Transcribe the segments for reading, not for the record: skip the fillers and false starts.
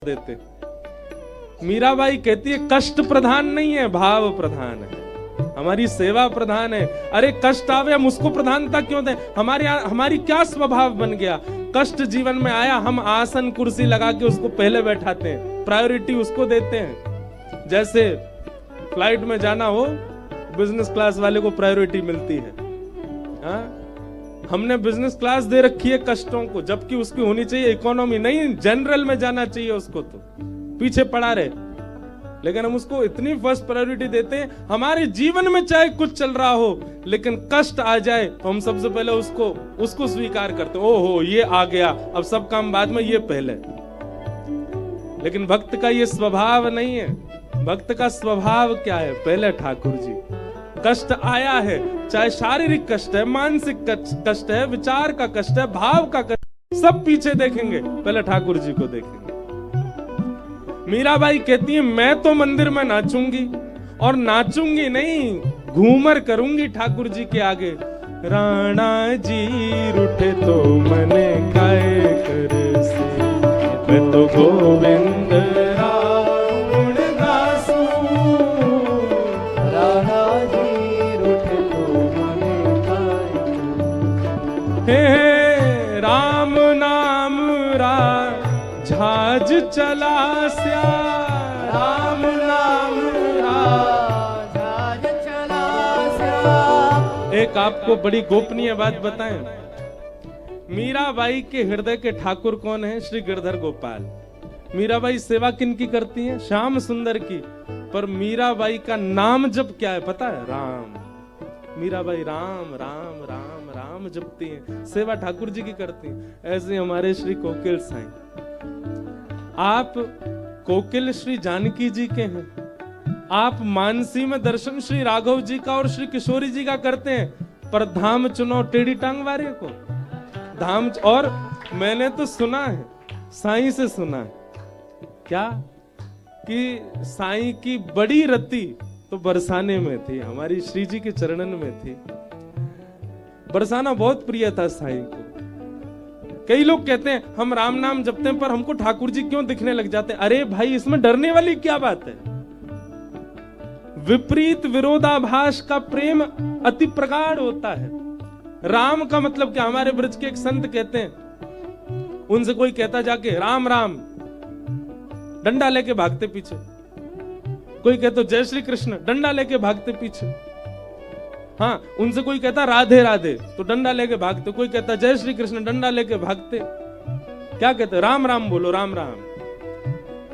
देते। मीराबाई कहती है कष्ट प्रधान नहीं है, भाव प्रधान है, हमारी सेवा प्रधान है। अरे कष्ट आवे हम उसको प्रधानता क्यों दें? हमारी क्या स्वभाव बन गया? कष्ट जीवन में आया, हम आसन कुर्सी लगा के उसको पहले बैठाते हैं, प्रायोरिटी उसको देते हैं। जैसे फ्लाइट में जाना हो, बिजनेस क्लास वाले को प्रायोरिटी मिलती है। हाँ, हमने बिजनेस क्लास दे रखी है कष्टों को, जबकि उसकी होनी चाहिए इकोनॉमी, नहीं जनरल में जाना चाहिए उसको, तो पीछे पड़ा रहे। लेकिन हम उसको इतनी फर्स्ट प्रायोरिटी देते हैं। हमारे जीवन में चाहे कुछ चल रहा हो, लेकिन कष्ट आ जाए तो हम सबसे पहले उसको स्वीकार करते हैं। ओहो ये आ गया, अब सब काम बाद में, ये पहले। लेकिन भक्त का ये स्वभाव नहीं है। भक्त का स्वभाव क्या है? पहले ठाकुर जी। कष्ट आया है, चाहे शारीरिक कष्ट है, मानसिक कष्ट है, विचार का कष्ट है, भाव का कष्ट, सब पीछे देखेंगे, पहले ठाकुर जी को देखेंगे। मीराबाई कहती है मैं तो मंदिर में नाचूंगी, और नाचूंगी नहीं, घूमर करूंगी ठाकुर जी के आगे। राणा जी रूठे तो मने काय कर से, मैं तो गोविंद राम गासू। राणा जी रूठे तो मने काय हे राम नाम झाज चला स्या, राम नाम झाज चला स्या। एक आपको बड़ी गोपनीय बात बताएं, मीराबाई के हृदय के ठाकुर कौन है? श्री गिरधर गोपाल। मीराबाई सेवा किनकी करती हैं? श्याम सुंदर की। पर मीराबाई का नाम जप क्या है पता है? राम। मीराबाई राम राम राम राम जपती हैं, सेवा ठाकुर जी की करती हैं। ऐसे हमारे श्री कोकिल साईं, आप कोकिल श्री जानकी जी के हैं, आप मानसी में दर्शन श्री राघव जी का और श्री किशोरी जी का करते हैं, पर धाम चुनो टेढ़ी टांग वाले को धाम। और मैंने तो सुना है, साईं से सुना है क्या, कि साईं की बड़ी रति तो बरसाने में थी, हमारी श्री जी के चरणन में थी। बरसाना बहुत प्रिय था साईं को। कई लोग कहते हैं हम राम नाम जपते हैं पर हमको ठाकुर जी क्यों दिखने लग जाते हैं? अरे भाई इसमें डरने वाली क्या बात है? विपरीत विरोधाभास का प्रेम अति प्रगाढ़ होता है। राम का मतलब क्या? हमारे ब्रज के एक संत कहते हैं, उनसे कोई कहता जाके राम राम, डंडा लेके भागते पीछे। कोई कहता जय श्री कृष्ण, डंडा लेके भागते पीछे। हाँ, उनसे कोई कहता राधे राधे, तो डंडा लेके भागते। कोई कहता जय श्री कृष्ण, डंडा लेके भागते। क्या कहते? राम राम बोलो, राम राम।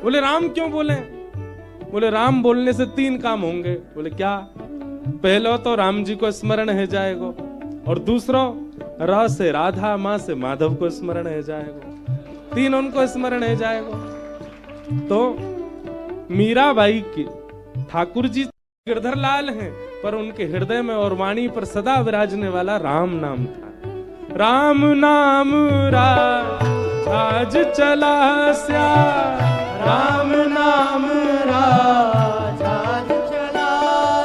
बोले राम क्यों बोले? बोले राम बोलने से 3 काम होंगे। बोले क्या? पहला तो राम जी को स्मरण है जाएगा, और दूसरा रा से राधा, माँ से माधव को स्मरण है जाएगा, 3 उनको स्मरण है जाएगा। तो मीराबाई की ठाकुर जी गिरधर लाल हैं, पर उनके हृदय में और वाणी पर सदा विराजने वाला राम नाम था। राम नाम झाज चला स्या, राम नाम झाज चला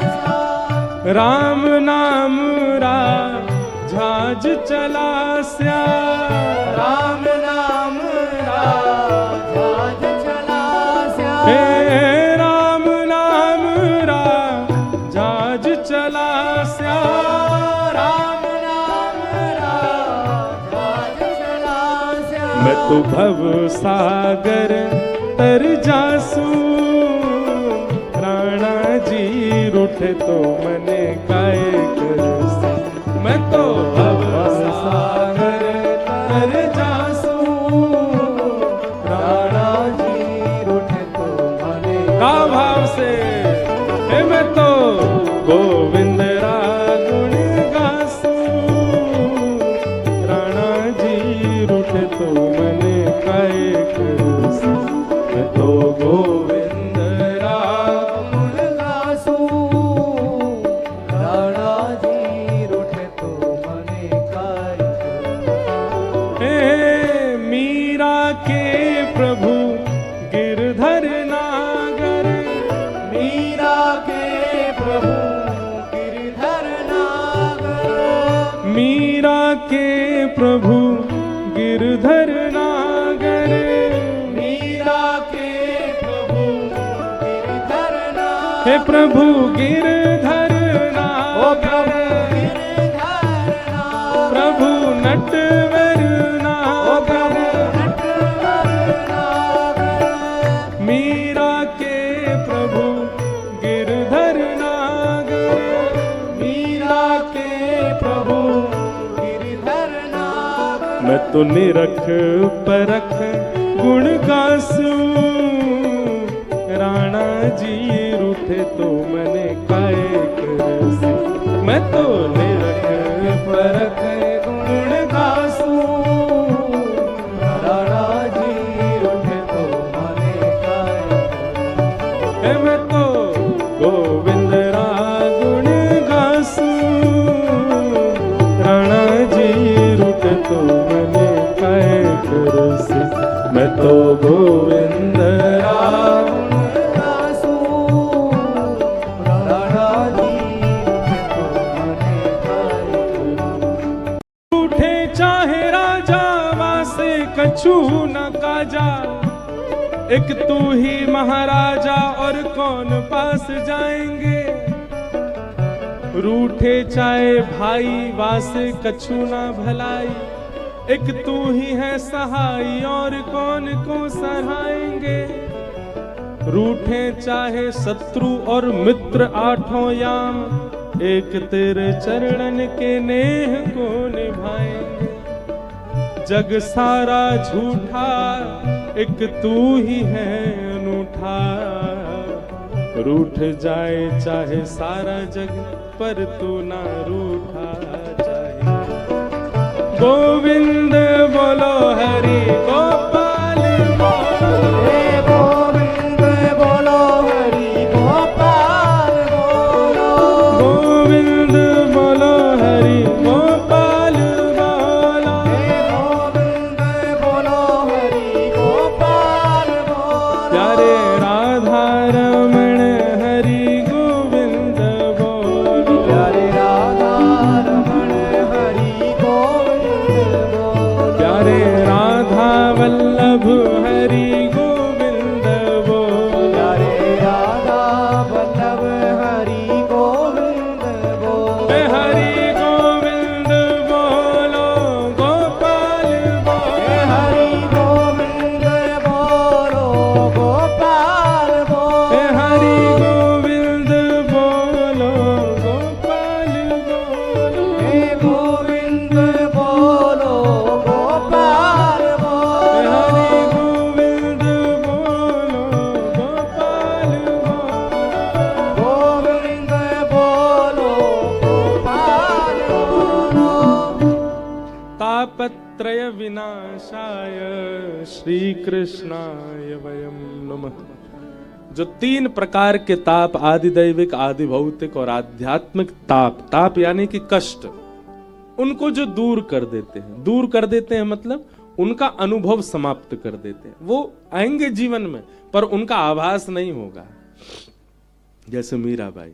स्या, राम नाम झाज चला स्या, राम नाम झाज चला स्या। हे राम नाम झाज चला स्या, राम नाम झाज चला स्या। मैं तो भव सागर तर जासू, राणा जी रूठे तो मने काय करसे। मैं तो भव सागर तर जासू, राणा जी रूठे तो मने। का भाव से? मैं तो गोविंद गुण गासू, राणा जी रूठे तो मने काय करसे। मैं तो गोविंद गुण गासू, राणा जी रूठे तो मने काय करसे। हे मीरा के प्रभु गिरधर नागर, मीरा के प्रभु गिरधर नागर, मीरा के प्रभु गिरधर नागर, मीरा के हे प्रभु गिरधर नागर, प्रभु नटवर नागर, मीरा के प्रभु गिरधर नागर, मीरा के प्रभु गिरधर नागर। मैं तो निरख परख गुण गासूं, राणा जी रूठे तो मने काए करसी। मैं तो निरख परख गुण गासूं, राणा जी रूठे तो मने काए करसी। मैं तो गोविंद रा गुण गासूं, राणा जी रूठे तो मने काए करसी। मैं तो गोविंद राम उठे चाहे राजा वासे कछु न काजा, एक तू ही महाराजा और कौन पास जाएंगे। रूठे चाहे भाई वासे कछु न भलाई, एक तू ही है सहाय और कौन को सहाएंगे। रूठे चाहे शत्रु और मित्र आठों याम, एक तेरे चरणन के नेह को निभाएंगे। जग सारा झूठा एक तू ही है अनूठा, रूठ जाए चाहे सारा जग पर तू ना रूठा जाए। गोविंद बोलो हरि गोपाल बोलो, गोविंद बोलो हरि गोपाल बोलो, गोविंद बोलो हरि गोपाल बोलो, गोविंद बोलो हरि गोपाल बोलो। प्यारे राधा रमण हरि गोविंद बोलो, प्यारे राधा रमण हरि गोविंद बोलो, प्यारे राधा वल्लभ हरि गोविंद बोलो, प्यारे राधा वल्लभ हरि गोविंद बोलो। हरि गोविंद बोलो गोपाल बोलो, हरि गोविंद बोलो गोपाल बोलो, हरि गोविंद बोलो गोपाल बोलो, गोविंद बोलो गोपाल बोलो, हरि गोविंद बोलो गोपाल बोलो, गोविंद बोलो गोपाल बोलो। तापत्रय विनाशाय श्री कृष्णाय वयं नमः। जो तीन प्रकार के ताप, आदि दैविक, आदि भौतिक और आध्यात्मिक ताप, ताप यानी कि कष्ट, उनको जो दूर कर देते हैं, दूर कर देते हैं मतलब उनका अनुभव समाप्त कर देते हैं। वो आएंगे जीवन में पर उनका आभास नहीं होगा। जैसे मीराबाई,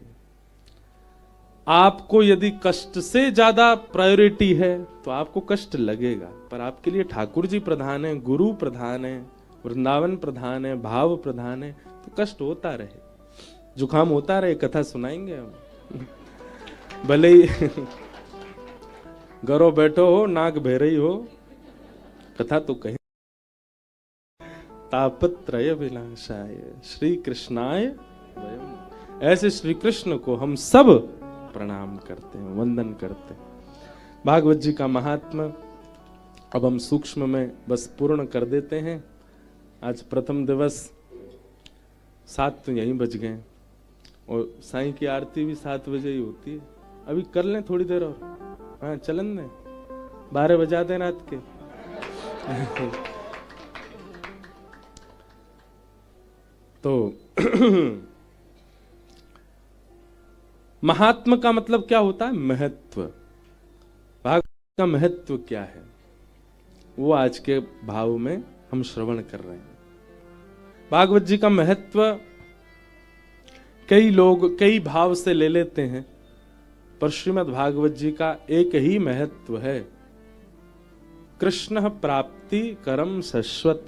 आपको यदि कष्ट से ज्यादा प्रायोरिटी है तो आपको कष्ट लगेगा, पर आपके लिए ठाकुर जी प्रधान है, गुरु प्रधान है, वृंदावन प्रधान है, भाव प्रधान है, तो कष्ट होता रहे, जुकाम होता रहे, कथा सुनाएंगे हम। भले ही घरों बैठो हो, नाक बह रही हो, कथा तो कहें। तापत्रय विनाशाय श्री कृष्णाय वयम। ऐसे श्री कृष्ण को हम सब प्रणाम करते हैं, वंदन करते हैं। भागवत जी का महात्मा अब हम सूक्ष्म में बस पूर्ण कर देते हैं। आज प्रथम दिवस, 7 तो यहीं बज गए और साईं की आरती भी 7 बजे ही होती है। अभी कर लें थोड़ी देर और, हाँ चलन दें, 12 बजा दें रात के। तो महात्मा का मतलब क्या होता है? महत्व। भागवत का महत्व क्या है वो आज के भाव में हम श्रवण कर रहे हैं। भागवत जी का महत्व कई लोग कई भाव से ले लेते हैं, पर श्रीमद् भागवत जी का एक ही महत्व है, कृष्ण प्राप्ति करम शाश्वत।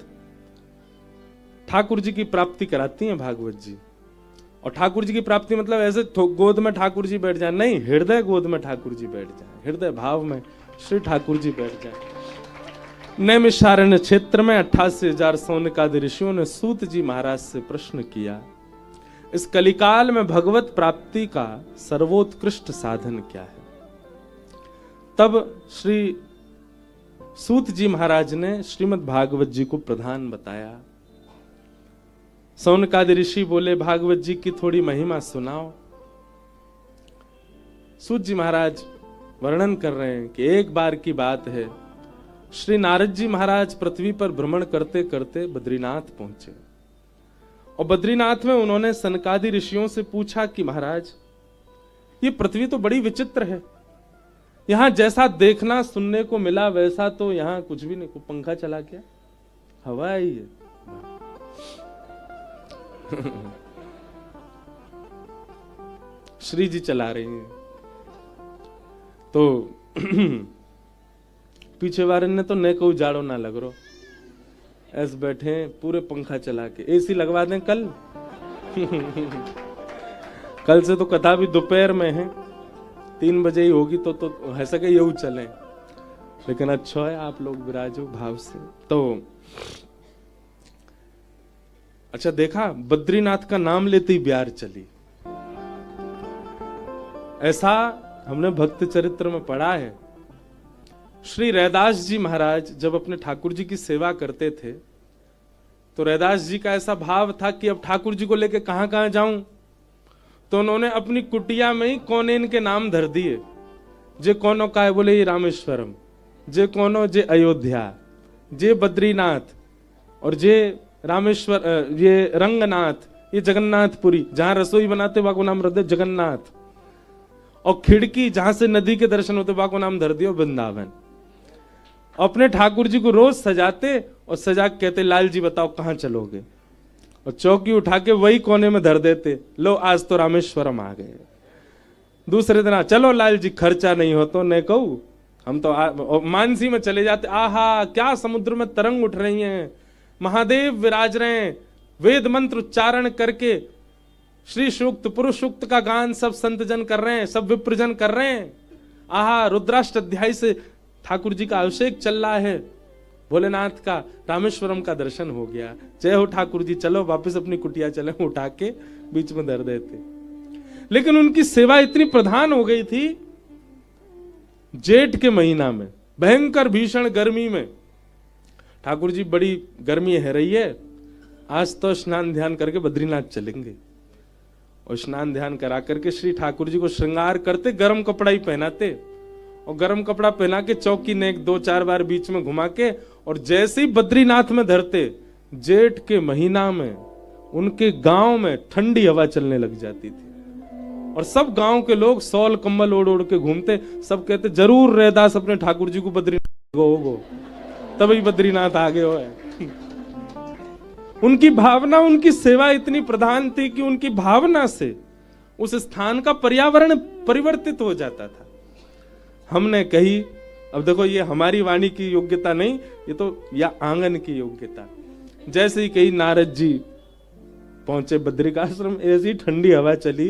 ठाकुर जी की प्राप्ति कराती हैं भागवत जी। और ठाकुर जी की प्राप्ति मतलब ऐसे गोद में ठाकुर जी बैठ जाए, नहीं, हृदय गोद में ठाकुर जी बैठ जाए, हृदय भाव में श्री ठाकुर जी बैठ जाए। नैमिषारण्य क्षेत्र में 88,000 सौनकादि ऋषियों ने सूत जी महाराज से प्रश्न किया, इस कलिकाल में भगवत प्राप्ति का सर्वोत्कृष्ट साधन क्या है? तब श्री सूत जी महाराज ने श्रीमद् भागवत जी को प्रधान बताया। सौनकादि ऋषि बोले, भागवत जी की थोड़ी महिमा सुनाओ। सूत जी महाराज वर्णन कर रहे हैं कि एक बार की बात है, श्री नारद जी महाराज पृथ्वी पर भ्रमण करते करते बद्रीनाथ पहुंचे और बद्रीनाथ में उन्होंने सनकादि ऋषियों से पूछा कि महाराज, ये पृथ्वी तो बड़ी विचित्र है, यहां जैसा देखना सुनने को मिला वैसा तो यहां कुछ भी नहीं, को पंखा चला क्या, हवा आई है। श्री जी चला रही हैं तो पीछे वाले ने तो न को उजाड़ो ना लग रो, ऐसे बैठे पूरे पंखा चला के, एसी लगवा दें कल। कल से तो कथा भी दोपहर में है, 3 बजे ही होगी तो है सके यू चले, लेकिन अच्छा है आप लोग विराजो भाव से। तो अच्छा देखा, बद्रीनाथ का नाम लेते ही ब्यार चली। ऐसा हमने भक्त चरित्र में पढ़ा है। श्री रैदास जी महाराज जब अपने ठाकुर जी की सेवा करते थे तो रैदास जी का ऐसा भाव था कि अब ठाकुर जी को लेके कहां कहां जाऊं, तो उन्होंने अपनी कुटिया में ही कोने इनके नाम धर दिए। जे कोनो का है, बोले ये रामेश्वरम, जे कोनो जे अयोध्या, जे बद्रीनाथ, और जे रामेश्वर, ये रंगनाथ, ये जगन्नाथपुरी, जहां रसोई बनाते वहां को नाम रख दे जगन्नाथ, और खिड़की जहां से नदी के दर्शन होते वहां को नाम धर दियो वृंदावन। अपने ठाकुर जी को रोज सजाते और सजा के कहते, लाल जी बताओ कहां चलोगे, और चौकी उठा के वही कोने में धर देते, लो आज तो रामेश्वरम आ गए। दूसरे दिन चलो लाल जी खर्चा नहीं हो तो नहीं कहू, हम तो मानसी में चले जाते, आहा क्या समुद्र में तरंग उठ रही हैं, महादेव विराज रहे हैं, वेद मंत्र उच्चारण करके श्री सूक्त पुरुष सूक्त का गान सब संत जन कर रहे हैं, सब विप्रजन कर रहे हैं, आहा रुद्राष्ट अध्याय से ठाकुर जी का अभिषेक चल रहा है, भोलेनाथ का रामेश्वरम का दर्शन हो गया, जय हो ठाकुर जी, चलो वापस अपनी कुटिया चले, उठा के बीच में धर देते। लेकिन उनकी सेवा इतनी प्रधान हो गई थी, जेठ के महीना में भयंकर भीषण गर्मी में, ठाकुर जी बड़ी गर्मी है रही है, आज तो स्नान ध्यान करके बद्रीनाथ चलेंगे, और स्नान ध्यान करा करके श्री ठाकुर जी को श्रृंगार करते, गर्म कपड़ा ही पहनाते, और गर्म कपड़ा पहना के चौकी ने 2-4 बार बीच में घुमा के, और जैसे ही बद्रीनाथ में धरते, जेठ के महीना में उनके गांव में ठंडी हवा चलने लग जाती थी, और सब गांव के लोग सौल कंबल ओढ़ ओढ़ के घूमते, सब कहते जरूर रैदास अपने ठाकुर जी को बद्रीनाथ गो, तभी बद्रीनाथ आगे हो है। उनकी भावना, उनकी सेवा इतनी प्रधान थी कि उनकी भावना से उस स्थान का पर्यावरण परिवर्तित हो जाता था। हमने कही, अब देखो ये हमारी वाणी की योग्यता नहीं, ये तो या आंगन की योग्यता। जैसे ही कही नारद जी पहुंचे बद्रिकाश्रम, ऐसी ठंडी हवा चली,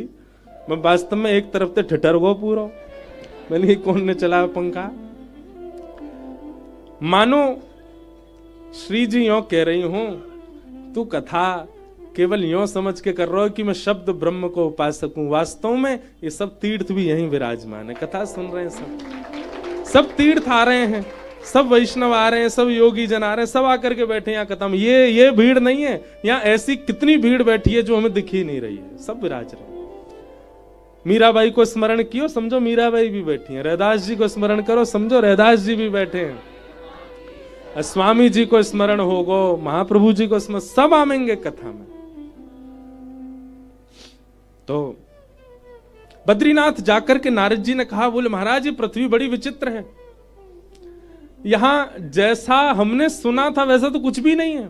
मैं वास्तव में एक तरफ से ठिठर गो पूरा, मैंने कौन ने चलाया पंखा। मानो श्री जी यो कह रही हूं, तू कथा केवल यो समझ के कर रहा हो कि मैं शब्द ब्रह्म को पा सकूं, वास्तव में ये सब तीर्थ भी यहीं विराजमान है। कथा सुन रहे हैं, सब तीर्थ आ रहे हैं, सब वैष्णव आ रहे हैं, सब योगी जन आ रहे हैं, सब आकर के बैठे यहाँ कथा में। ये भीड़ नहीं है, यहाँ ऐसी कितनी भीड़ बैठी है जो हमें दिख ही नहीं रही है, सब विराज रहे हैं। मीराबाई को स्मरण कियो, समझो मीराबाई भी बैठी है। रैदास जी को स्मरण करो, समझो रैदास जी भी बैठे हैं। स्वामी जी को स्मरण होगो, महाप्रभु जी को स्मरण, सब आएंगे कथा में। तो बद्रीनाथ जाकर के नारद जी ने कहा, बोले महाराज ये पृथ्वी बड़ी विचित्र है, यहां जैसा हमने सुना था वैसा तो कुछ भी नहीं है।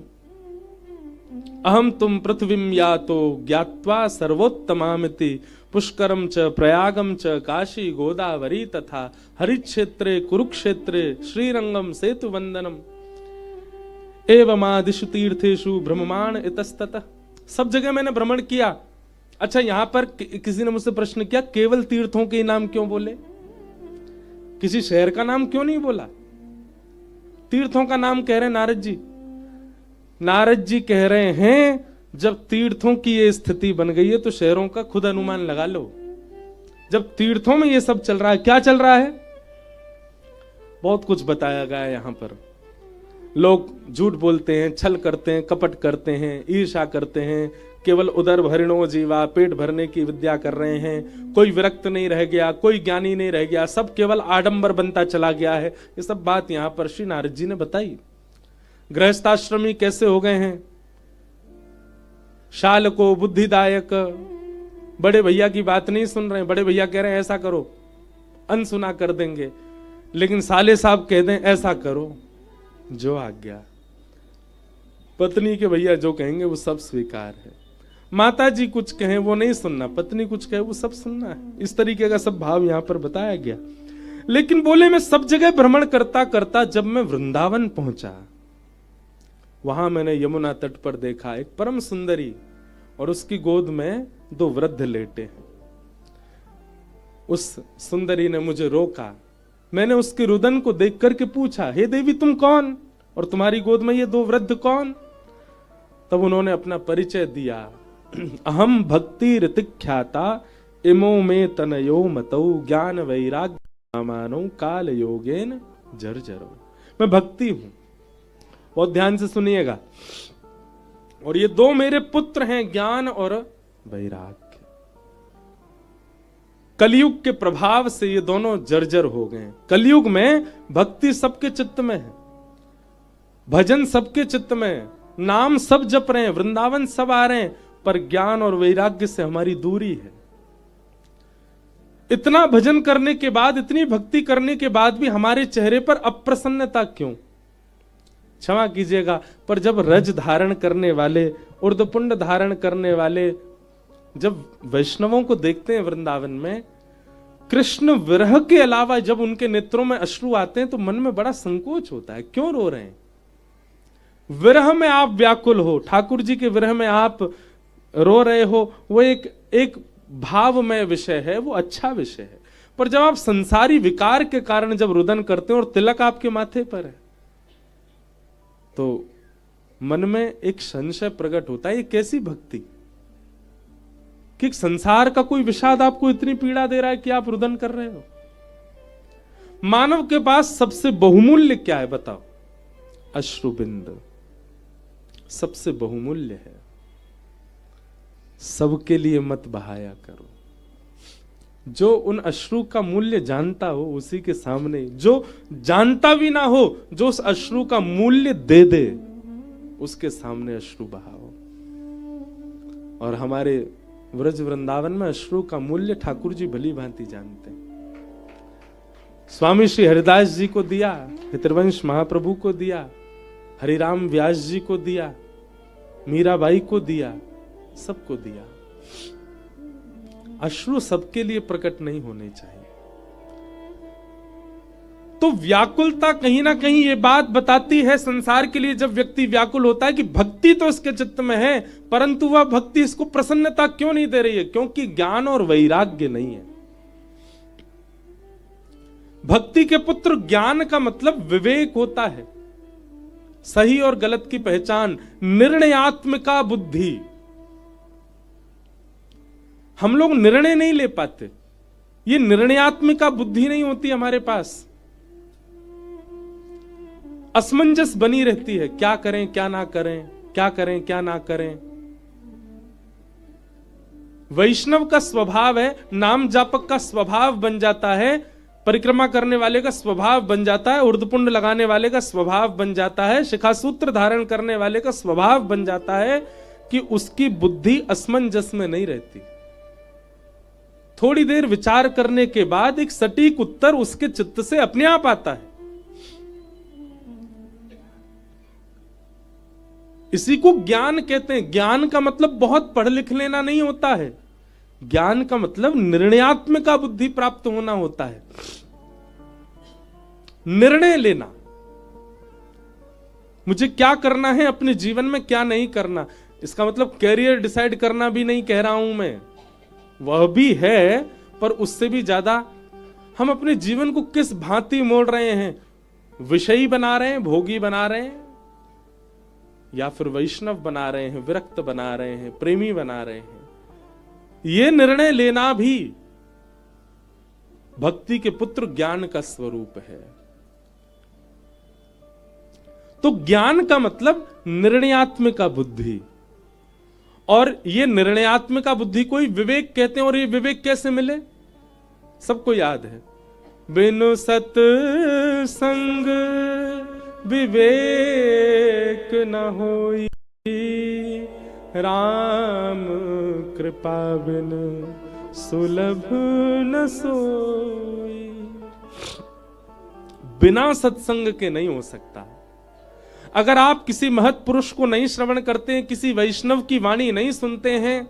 अहम तुम पृथ्वीम यातो ज्ञात्वा सर्वोत्तमामिति पुष्करम च प्रयागम च काशी गोदावरी तथा हरिक्षेत्रे कुरुक्षेत्रे श्रीरंगम सेतु वंदनम एवमादिषु तीर्थेषु भ्रममाण इतस्ततः। सब जगह मैंने भ्रमण किया, अच्छा, यहां पर किसी ने मुझसे प्रश्न किया, केवल तीर्थों के नाम क्यों बोले, किसी शहर का नाम क्यों नहीं बोला? तीर्थों का नाम कह रहे हैं नारद जी। नारद जी कह रहे हैं जब तीर्थों की ये स्थिति बन गई है तो शहरों का खुद अनुमान लगा लो। जब तीर्थों में ये सब चल रहा है, क्या चल रहा है? बहुत कुछ बताया गया है यहां पर। लोग झूठ बोलते हैं, छल करते हैं, कपट करते हैं, ईर्ष्या करते हैं, केवल उदर भरणो जीवा, पेट भरने की विद्या कर रहे हैं। कोई विरक्त नहीं रह गया, कोई ज्ञानी नहीं रह गया, सब केवल आडंबर बनता चला गया है। ये सब बात यहां पर श्री नारद जी ने बताई। गृहस्थाश्रमी कैसे हो गए हैं, शाल को बुद्धिदायक, बड़े भैया की बात नहीं सुन रहे हैं। बड़े भैया कह रहे हैं ऐसा करो, अनसुना कर देंगे, लेकिन साले साहब कह दें ऐसा करो, जो आज्ञा। पत्नी के भैया जो कहेंगे वो सब स्वीकार है। माता जी कुछ कहें वो नहीं सुनना, पत्नी कुछ कहे वो सब सुनना है। इस तरीके का सब भाव यहां पर बताया गया। लेकिन बोले मैं सब जगह भ्रमण करता करता जब मैं वृंदावन पहुंचा, वहां मैंने यमुना तट पर देखा एक परम सुंदरी और उसकी गोद में 2 वृद्ध लेटे हैं। उस सुंदरी ने मुझे रोका। मैंने उसके रुदन को देख करके पूछा, हे देवी तुम कौन और तुम्हारी गोद में ये 2 वृद्ध कौन? तब उन्होंने अपना परिचय दिया। अहम भक्ति ऋतिख्याता इमो में तनयो मतौ ज्ञान वैराग्य मानो काल योगेन जर्जरो। मैं भक्ति हूं, बहुत ध्यान से सुनिएगा। और ये 2 मेरे पुत्र हैं, ज्ञान और वैराग्य। कलयुग के प्रभाव से ये दोनों जर्जर हो गए। कलयुग में भक्ति सबके चित्त में है, भजन सबके चित्त में है, नाम सब जप रहे हैं, वृंदावन सब आ रहे हैं, पर ज्ञान और वैराग्य से हमारी दूरी है। इतना भजन करने के बाद, इतनी भक्ति करने के बाद भी हमारे चेहरे पर अप्रसन्नता क्यों? क्षमा कीजिएगा, पर जब रज धारण करने वाले, उर्ध्वपुंड धारण करने वाले जब वैष्णवों को देखते हैं वृंदावन में, कृष्ण विरह के अलावा जब उनके नेत्रों में अश्रु आते हैं तो मन में बड़ा संकोच होता है। क्यों रो रहे हैं? विरह में आप व्याकुल हो, ठाकुर जी के विरह में आप रो रहे हो, वो एक भावमय विषय है, वो अच्छा विषय है। पर जब आप संसारी विकार के कारण जब रुदन करते हैं और तिलक आपके माथे पर है, तो मन में एक संशय प्रकट होता है, ये कैसी भक्ति कि संसार का कोई विषाद आपको इतनी पीड़ा दे रहा है कि आप रुदन कर रहे हो। मानव के पास सबसे बहुमूल्य क्या है बताओ? अश्रुबिंद सबसे बहुमूल्य है। सबके लिए मत बहाया करो। जो उन अश्रु का मूल्य जानता हो उसी के सामने, जो जानता भी ना हो, जो उस अश्रु का मूल्य दे दे, उसके सामने अश्रु बहाओ। और हमारे व्रज वृंदावन में अश्रु का मूल्य ठाकुर जी भली भांति जानते हैं। स्वामी श्री हरिदास जी को दिया, पितृवंश महाप्रभु को दिया, हरिराम व्यास जी को दिया, मीराबाई को दिया, सबको दिया। अश्रु सबके लिए प्रकट नहीं होने चाहिए। तो व्याकुलता कहीं ना कहीं ये बात बताती है संसार के लिए, जब व्यक्ति व्याकुल होता है कि भक्ति तो इसके चित्त में है, परंतु वह भक्ति इसको प्रसन्नता क्यों नहीं दे रही है? क्योंकि ज्ञान और वैराग्य नहीं है। भक्ति के पुत्र ज्ञान का मतलब विवेक होता है, सही और गलत की पहचान, निर्णयात्मिका बुद्धि। हम लोग निर्णय नहीं ले पाते, ये निर्णयात्मिका बुद्धि नहीं होती हमारे पास। असमंजस बनी रहती है, क्या करें क्या ना करें, क्या करें क्या ना करें। वैष्णव का स्वभाव है, नाम जापक का स्वभाव बन जाता है, परिक्रमा करने वाले का स्वभाव बन जाता है, उर्ध्वपुंड लगाने वाले का स्वभाव बन जाता है, शिखासूत्र धारण करने वाले का स्वभाव बन जाता है कि उसकी बुद्धि असमंजस में नहीं रहती। थोड़ी देर विचार करने के बाद एक सटीक उत्तर उसके चित्त से अपने आप आता है। इसी को ज्ञान कहते हैं। ज्ञान का मतलब बहुत पढ़ लिख लेना नहीं होता है, ज्ञान का मतलब निर्णयात्मिका बुद्धि प्राप्त होना होता है। निर्णय लेना, मुझे क्या करना है अपने जीवन में, क्या नहीं करना। इसका मतलब कैरियर डिसाइड करना भी नहीं कह रहा हूं मैं, वह भी है, पर उससे भी ज्यादा हम अपने जीवन को किस भांति मोड़ रहे हैं। विषयी बना रहे हैं, भोगी बना रहे हैं, या फिर वैष्णव बना रहे हैं, विरक्त बना रहे हैं, प्रेमी बना रहे हैं। ये निर्णय लेना भी भक्ति के पुत्र ज्ञान का स्वरूप है। तो ज्ञान का मतलब निर्णयात्मिका बुद्धि, और ये निर्णयात्मिका बुद्धि को ही विवेक कहते हैं। और ये विवेक कैसे मिले, सबको याद है, बिनु सत संग विवेक न होई, राम कृपा बिन सुलभ न सोई। बिना सत्संग के नहीं हो सकता। अगर आप किसी महत् पुरुष को नहीं श्रवण करते हैं, किसी वैष्णव की वाणी नहीं सुनते हैं,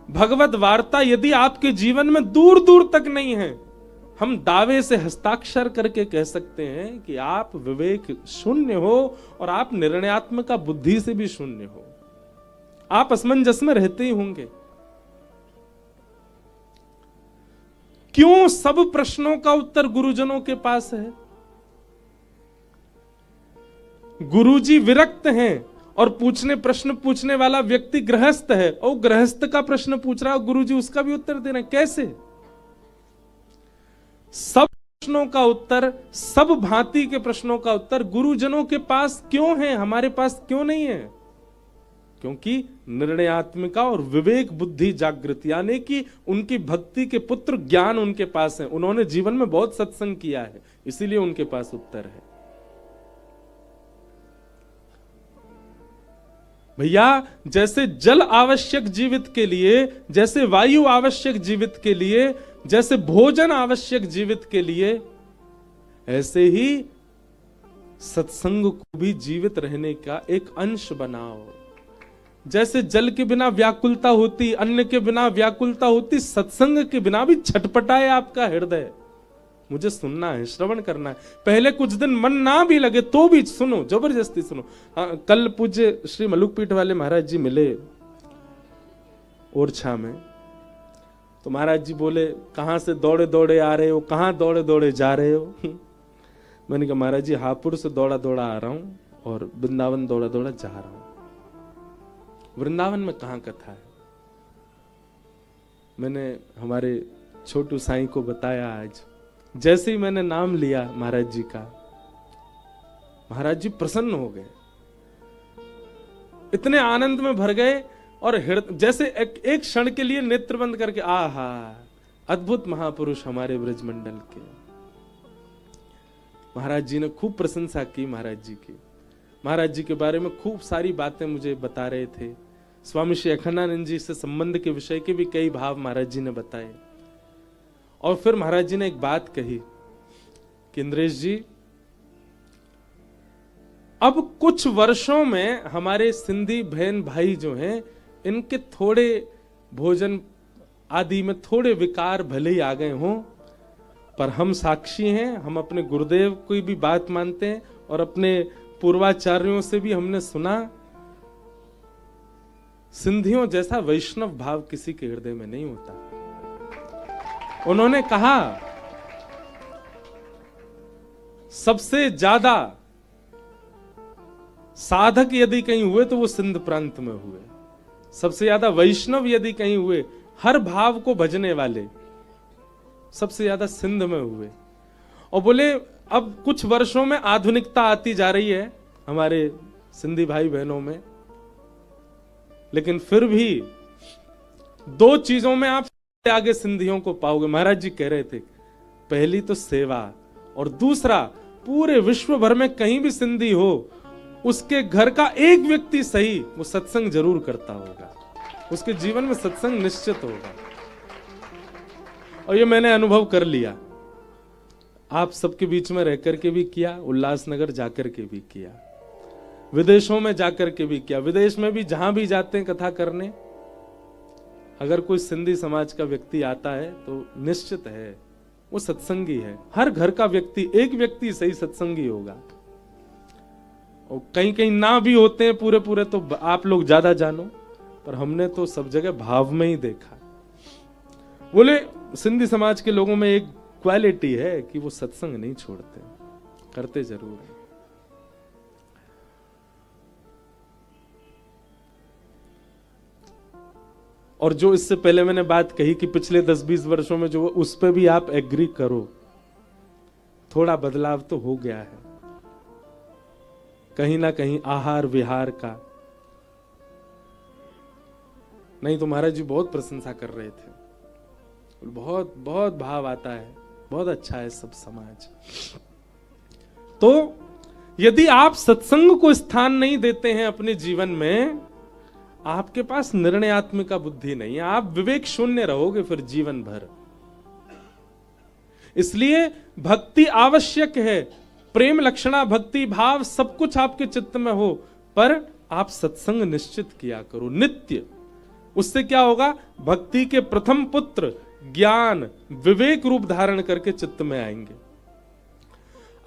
भगवत वार्ता यदि आपके जीवन में दूर दूर तक नहीं है, हम दावे से हस्ताक्षर करके कह सकते हैं कि आप विवेक शून्य हो और आप निर्णयात्मक बुद्धि से भी शून्य हो। आप असमंजस में रहते ही होंगे। क्यों सब प्रश्नों का उत्तर गुरुजनों के पास है? गुरुजी विरक्त हैं और प्रश्न पूछने वाला व्यक्ति गृहस्थ है, और गृहस्थ का प्रश्न पूछ रहा है, गुरुजी उसका भी उत्तर दे रहे हैं। कैसे? सब प्रश्नों का उत्तर, सब भांति के प्रश्नों का उत्तर गुरुजनों के पास क्यों है, हमारे पास क्यों नहीं है? क्योंकि निर्णयात्मिका और विवेक बुद्धि जागृत, यानी कि उनकी भक्ति के पुत्र ज्ञान उनके पास है। उन्होंने जीवन में बहुत सत्संग किया है, इसीलिए उनके पास उत्तर है। भैया, जैसे जल आवश्यक जीवित के लिए, जैसे वायु आवश्यक जीवित के लिए, जैसे भोजन आवश्यक जीवित के लिए, ऐसे ही सत्संग को भी जीवित रहने का एक अंश बनाओ। जैसे जल के बिना व्याकुलता होती, अन्न के बिना व्याकुलता होती, सत्संग के बिना भी छटपटाए आपका हृदय। मुझे सुनना है, श्रवण करना है। पहले कुछ दिन मन ना भी लगे तो भी सुनो, जबरदस्ती सुनो। हाँ, कल पूज्य श्री मलुकपीठ वाले महाराज जी मिले ओरछा में, तो महाराज जी बोले, कहां से दौड़े दौड़े आ रहे हो, कहां दौड़े दौड़े जा रहे हो? मैंने कहा महाराज जी हापुड़ से दौड़ा दौड़ा आ रहा हूं और वृंदावन दौड़ा दौड़ा जा रहा हूं। वृंदावन में कहां कथा है? मैंने हमारे छोटू साईं को बताया। आज जैसे ही मैंने नाम लिया महाराज जी का, महाराज जी प्रसन्न हो गए, इतने आनंद में भर गए, और जैसे एक क्षण के लिए नेत्र बंद करके, आहा, अद्भुत महापुरुष हमारे ब्रजमंडल के। महाराज जी ने खूब प्रशंसा की महाराज जी की। महाराज जी के बारे में खूब सारी बातें मुझे बता रहे थे। स्वामी श्री अखंडानंद जी से संबंध के विषय के भी कई भाव महाराज जी ने बताए। और फिर महाराज जी ने एक बात कही कि इंद्रेश जी, अब कुछ वर्षों में हमारे सिंधी बहन भाई जो हैं, इनके थोड़े भोजन आदि में थोड़े विकार भले ही आ गए हों, पर हम साक्षी हैं, हम अपने गुरुदेव की भी बात मानते हैं और अपने पूर्वाचार्यों से भी हमने सुना, सिंधियों जैसा वैष्णव भाव किसी के हृदय में नहीं होता। उन्होंने कहा, सबसे ज्यादा साधक यदि कहीं हुए तो वो सिंध प्रांत में हुए। सबसे ज्यादा वैष्णव यदि कहीं हुए, हर भाव को भजने वाले, सबसे ज्यादा सिंध में हुए। और बोले अब कुछ वर्षों में आधुनिकता आती जा रही है हमारे सिंधी भाई बहनों में, लेकिन फिर भी दो चीजों में आप आगे सिंधियों को पाओगे। महाराज जी कह रहे थे, पहली तो सेवा, और दूसरा पूरे विश्व भर में कहीं भी सिंधी हो, उसके घर का एक व्यक्ति सही वो सत्संग जरूर करता होगा, उसके जीवन में सत्संग निश्चित होगा। और ये मैंने अनुभव कर लिया, आप सबके बीच में रह करके भी किया, उल्लासनगर जाकर के भी किया, विदेशों में जाकर के भी किया। विदेश में भी जहां भी जाते हैं कथा करने, अगर कोई सिंधी समाज का व्यक्ति आता है तो निश्चित है वो सत्संगी है। हर घर का व्यक्ति, एक व्यक्ति सही सत्संगी होगा। और कहीं कहीं ना भी होते हैं पूरे पूरे, तो आप लोग ज्यादा जानो, पर हमने तो सब जगह भाव में ही देखा। बोले सिंधी समाज के लोगों में एक क्वालिटी है कि वो सत्संग नहीं छोड़ते, करते जरूर है। और जो इससे पहले मैंने बात कही कि पिछले 10-20 वर्षों में जो, उस पर भी आप एग्री करो, थोड़ा बदलाव तो हो गया है कहीं ना कहीं आहार विहार का। नहीं तो महाराज जी बहुत प्रशंसा कर रहे थे, बहुत बहुत भाव आता है, बहुत अच्छा है सब समाज। तो यदि आप सत्संग को स्थान नहीं देते हैं अपने जीवन में, आपके पास निर्णयात्मिका बुद्धि नहीं है, आप विवेक शून्य रहोगे फिर जीवन भर। इसलिए भक्ति आवश्यक है, प्रेम लक्षणा भक्ति भाव सब कुछ आपके चित्त में हो, पर आप सत्संग निश्चित किया करो नित्य। उससे क्या होगा, भक्ति के प्रथम पुत्र ज्ञान विवेक रूप धारण करके चित्त में आएंगे।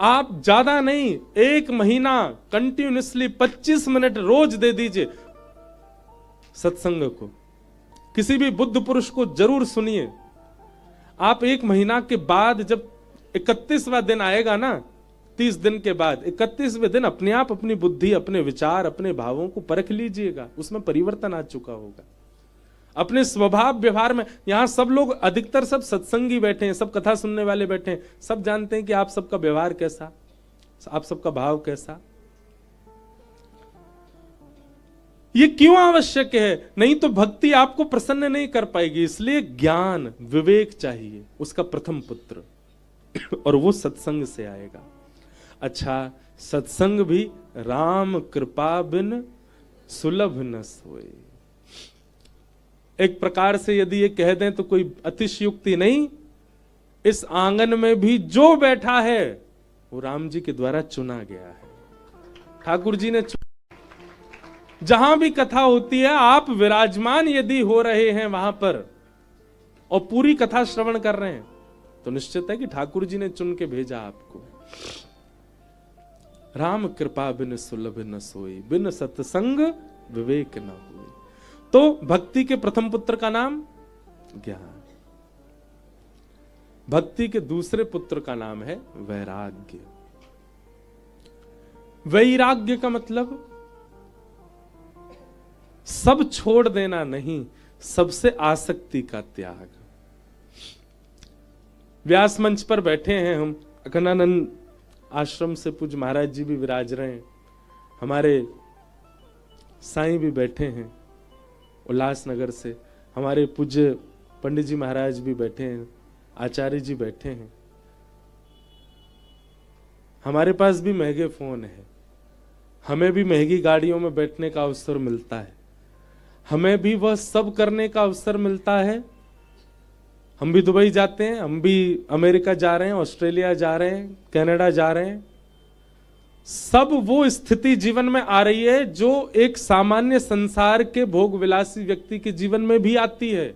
आप ज्यादा नहीं, 1 महीना कंटिन्यूअसली 25 मिनट रोज दे दीजिए सत्संग को। किसी भी बुद्ध पुरुष को जरूर सुनिए। आप 1 महीना के बाद जब 31वां दिन आएगा ना, 30 दिन के बाद 31वें दिन अपने आप अपनी बुद्धि, अपने विचार, अपने भावों को परख लीजिएगा, उसमें परिवर्तन आ चुका होगा। अपने स्वभाव व्यवहार में, यहां सब लोग अधिकतर सब सत्संगी बैठे हैं, सब कथा सुनने वाले बैठे हैं, सब जानते हैं कि आप सबका व्यवहार कैसा, आप सबका भाव कैसा। ये क्यों आवश्यक है? नहीं तो भक्ति आपको प्रसन्न नहीं कर पाएगी। इसलिए ज्ञान विवेक चाहिए, उसका प्रथम पुत्र, और वो सत्संग से आएगा। अच्छा, सत्संग भी राम कृपा बिन सुलभ न सोए। एक प्रकार से यदि ये कह दें तो कोई अतिशयोक्ति नहीं, इस आंगन में भी जो बैठा है वो राम जी के द्वारा चुना गया है, ठाकुर जी ने जहां भी कथा होती है आप विराजमान यदि हो रहे हैं वहां पर और पूरी कथा श्रवण कर रहे हैं, तो निश्चित है कि ठाकुर जी ने चुन के भेजा आपको। राम कृपा बिन सुलभ न सोई, बिन सत्संग विवेक न हुए। तो भक्ति के प्रथम पुत्र का नाम ज्ञान, भक्ति के दूसरे पुत्र का नाम है वैराग्य। वैराग्य का मतलब सब छोड़ देना नहीं, सबसे आसक्ति का त्याग। व्यास मंच पर बैठे हैं हम, अखंडानंद आश्रम से पूज्य महाराज जी भी विराज रहे हैं, हमारे साईं भी बैठे हैं उल्लासनगर से, हमारे पूज्य पंडित जी महाराज भी बैठे हैं, आचार्य जी बैठे हैं। हमारे पास भी महंगे फोन है, हमें भी महंगी गाड़ियों में बैठने का अवसर मिलता है, हमें भी वह सब करने का अवसर मिलता है। हम भी दुबई जाते हैं, हम भी अमेरिका जा रहे हैं, ऑस्ट्रेलिया जा रहे हैं, कनाडा जा रहे हैं। सब वो स्थिति जीवन में आ रही है जो एक सामान्य संसार के भोग विलासी व्यक्ति के जीवन में भी आती है,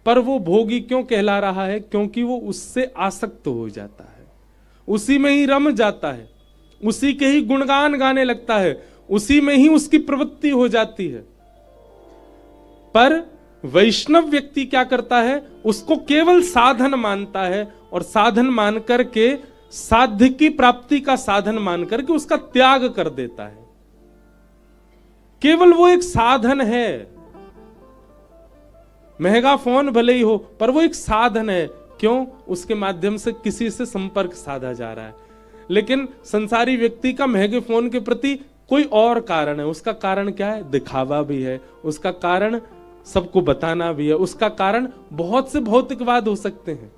पर वो भोगी क्यों कहला रहा है? क्योंकि वो उससे आसक्त हो जाता है, उसी में ही रम जाता है, उसी के ही गुणगान गाने लगता है, उसी में ही उसकी प्रवृत्ति हो जाती है। पर वैष्णव व्यक्ति क्या करता है? उसको केवल साधन मानता है, और साधन मान करके, साध्य की प्राप्ति का साधन मान करके उसका त्याग कर देता है। केवल वो एक साधन है, महंगा फोन भले ही हो, पर वो एक साधन है। क्यों? उसके माध्यम से किसी से संपर्क साधा जा रहा है। लेकिन संसारी व्यक्ति का महंगे फोन के प्रति कोई और कारण है। उसका कारण क्या है? दिखावा भी है, उसका कारण सबको बताना भी है, उसका कारण बहुत से भौतिकवाद हो सकते हैं।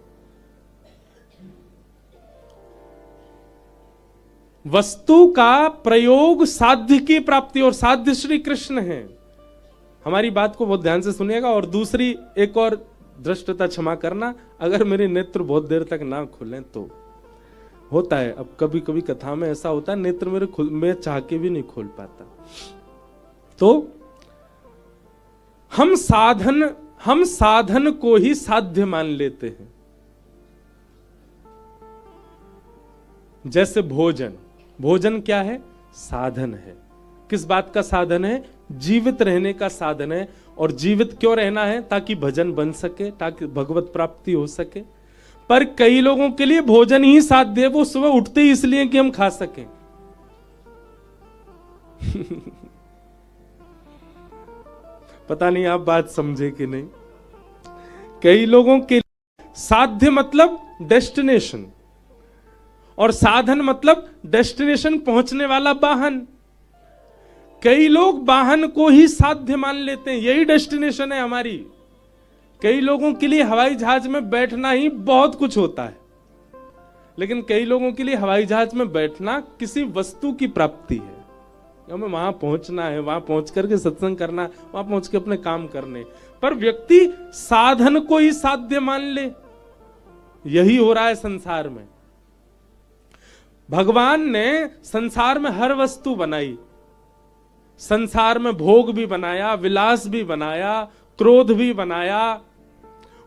वस्तु का प्रयोग साध्य की प्राप्ति, और साध्य श्री कृष्ण है। हमारी बात को बहुत ध्यान से सुनिएगा। और दूसरी एक और दृष्टता क्षमा करना, अगर मेरे नेत्र बहुत देर तक ना खुलें तो होता है, अब कभी कभी कथा में ऐसा होता है नेत्र मेरे मैं चाह के भी नहीं खोल पाता। तो हम साधन को ही साध्य मान लेते हैं। जैसे भोजन क्या है? साधन है। किस बात का साधन है? जीवित रहने का साधन है। और जीवित क्यों रहना है? ताकि भजन बन सके, ताकि भगवत प्राप्ति हो सके। पर कई लोगों के लिए भोजन ही साध्य है, वो सुबह उठते ही इसलिए कि हम खा सकें। पता नहीं आप बात समझे कि नहीं। कई लोगों के लिए साध्य मतलब डेस्टिनेशन, और साधन मतलब डेस्टिनेशन पहुंचने वाला वाहन। कई लोग वाहन को ही साध्य मान लेते हैं, यही डेस्टिनेशन है हमारी। कई लोगों के लिए हवाई जहाज में बैठना ही बहुत कुछ होता है, लेकिन कई लोगों के लिए हवाई जहाज में बैठना किसी वस्तु की प्राप्ति है। हमें वहां पहुंचना है, वहां पहुंच करके सत्संग करना, वहां पहुंच के अपने काम करने। पर व्यक्ति साधन को ही साध्य मान ले, यही हो रहा है संसार में। भगवान ने संसार में हर वस्तु बनाई, संसार में भोग भी बनाया, विलास भी बनाया, क्रोध भी बनाया,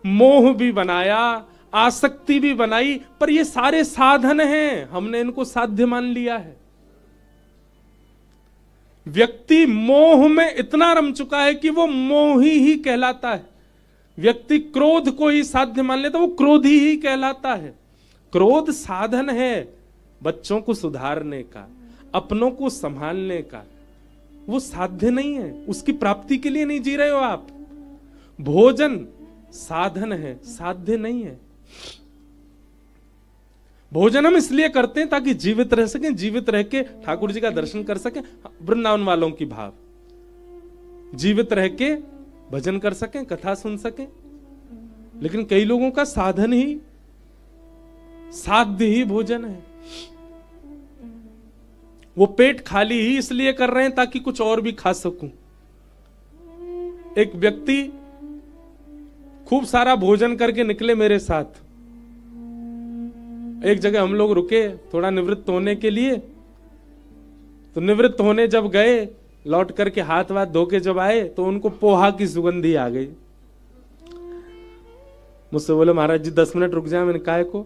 मोह भी बनाया, आसक्ति भी बनाई, पर ये सारे साधन हैं, हमने इनको साध्य मान लिया है। व्यक्ति मोह में इतना रम चुका है कि वो मोही ही कहलाता है। व्यक्ति क्रोध को ही साध्य मान लेता, वो क्रोधी ही कहलाता है। क्रोध साधन है बच्चों को सुधारने का, अपनों को संभालने का, वो साध्य नहीं है, उसकी प्राप्ति के लिए नहीं जी रहे हो आप। भोजन साधन है, साध्य नहीं है। भोजन हम इसलिए करते हैं ताकि जीवित रह सकें, जीवित रह के ठाकुर जी का दर्शन कर सकें, वृंदावन वालों की भाव, जीवित रह के भजन कर सकें, कथा सुन सकें। लेकिन कई लोगों का साधन ही, साध्य ही भोजन है। वो पेट खाली ही इसलिए कर रहे हैं ताकि कुछ और भी खा सकूं। एक व्यक्ति खूब सारा भोजन करके निकले मेरे साथ। एक जगह हम लोग रुके थोड़ा निवृत्त होने के लिए, तो निवृत्त होने जब गए, लौट करके हाथ वाथ धो के जब आए तो उनको पोहा की सुगंधी आ गई। मुझसे बोले महाराज जी 10 मिनट रुक जाए। मैंने काहे को?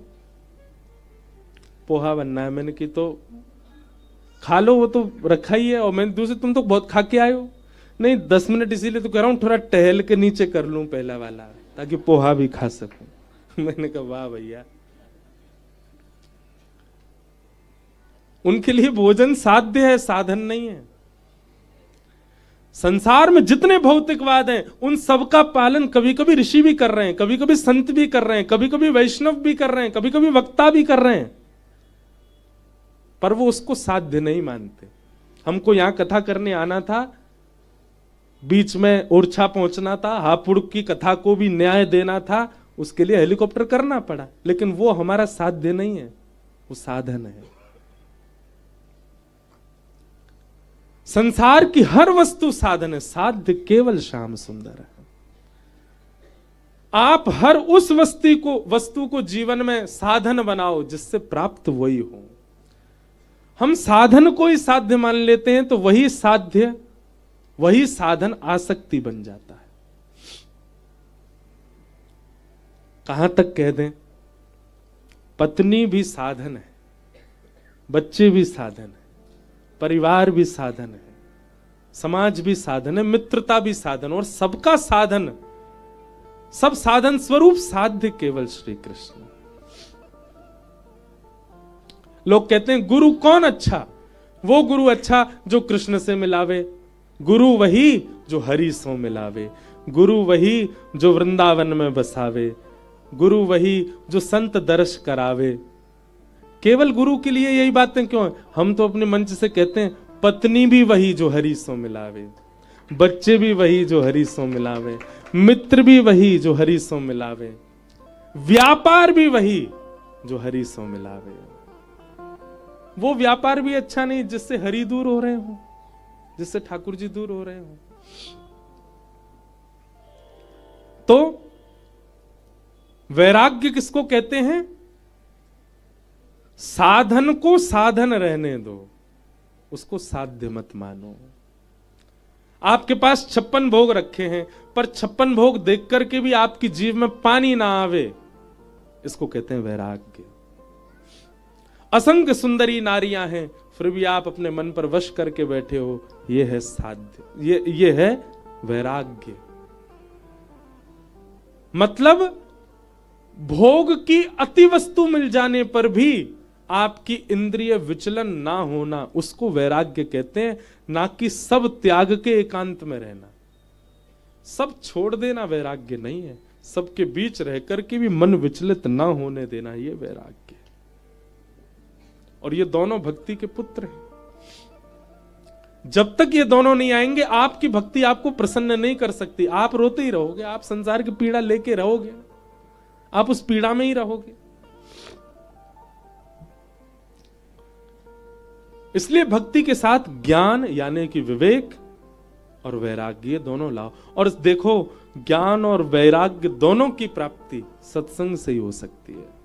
पोहा बनना है। मैंने की तो खा लो, वो तो रखा ही है। और मैंने दूसरे, तुम तो बहुत खा के आए हो। नहीं 10 मिनट इसीलिए तो कह रहा हूं थोड़ा टहल के नीचे कर लूं पहला वाला, ताकि पोहा भी खा सकूं। मैंने कहा वाह भैया, उनके लिए भोजन साध्य है, साधन नहीं है। संसार में जितने भौतिकवाद हैं उन सबका पालन कभी कभी ऋषि भी कर रहे हैं, कभी कभी संत भी कर रहे हैं, कभी कभी वैष्णव भी कर रहे हैं, कभी कभी वक्ता भी कर रहे हैं, पर वो उसको साध्य नहीं मानते। हमको यहां कथा करने आना था, बीच में ओरछा पहुंचना था, हापुड़ की कथा को भी न्याय देना था, उसके लिए हेलीकॉप्टर करना पड़ा। लेकिन वो हमारा साध्य नहीं है, वो साधन है। संसार की हर वस्तु साधन है, साध्य केवल श्याम सुंदर है। आप हर उस वस्तु को जीवन में साधन बनाओ जिससे प्राप्त वही हो। हम साधन को ही साध्य मान लेते हैं तो वही साध्य, वही साधन आसक्ति बन जाता है। कहां तक कह दें, पत्नी भी साधन है, बच्चे भी साधन है, परिवार भी साधन है, समाज भी साधन है, मित्रता भी साधन, और सबका साधन, सब साधन स्वरूप साध्य केवल श्री कृष्ण। लोग कहते हैं गुरु कौन अच्छा? वो गुरु अच्छा जो कृष्ण से मिलावे, गुरु वही जो हरि सो मिलावे, गुरु वही जो वृंदावन में बसावे, गुरु वही जो संत दर्श करावे। केवल गुरु के लिए यही बातें क्यों है? हम तो अपने मंच से कहते हैं पत्नी भी वही जो हरि सो मिलावे, बच्चे भी वही जो हरि सो मिलावे, मित्र भी वही जो हरि सो मिलावे, व्यापार भी वही जो हरि सो मिलावे। वो व्यापार भी अच्छा नहीं जिससे हरि दूर हो रहे हो, जिससे ठाकुर जी दूर हो रहे हो। तो वैराग्य किसको कहते हैं? साधन को साधन रहने दो, उसको साध्य मत मानो। आपके पास 56 भोग रखे हैं, पर 56 भोग देख करके भी आपकी जीव में पानी ना आवे, इसको कहते हैं वैराग्य। असंख्य सुंदरी नारियां हैं, फिर भी आप अपने मन पर वश करके बैठे हो, ये है साध्य, ये है वैराग्य। मतलब भोग की अति वस्तु मिल जाने पर भी आपकी इंद्रिय विचलन ना होना, उसको वैराग्य कहते हैं, ना कि सब त्याग के एकांत में रहना। सब छोड़ देना वैराग्य नहीं है, सबके बीच रह करके भी मन विचलित ना होने देना, ये वैराग्य। और ये दोनों भक्ति के पुत्र हैं। जब तक ये दोनों नहीं आएंगे, आपकी भक्ति आपको प्रसन्न नहीं कर सकती। आप रोते ही रहोगे, आप संसार की पीड़ा लेके रहोगे, आप उस पीड़ा में ही रहोगे। इसलिए भक्ति के साथ ज्ञान यानी कि विवेक और वैराग्य दोनों लाओ। और देखो, ज्ञान और वैराग्य दोनों की प्राप्ति सत्संग से ही हो सकती है।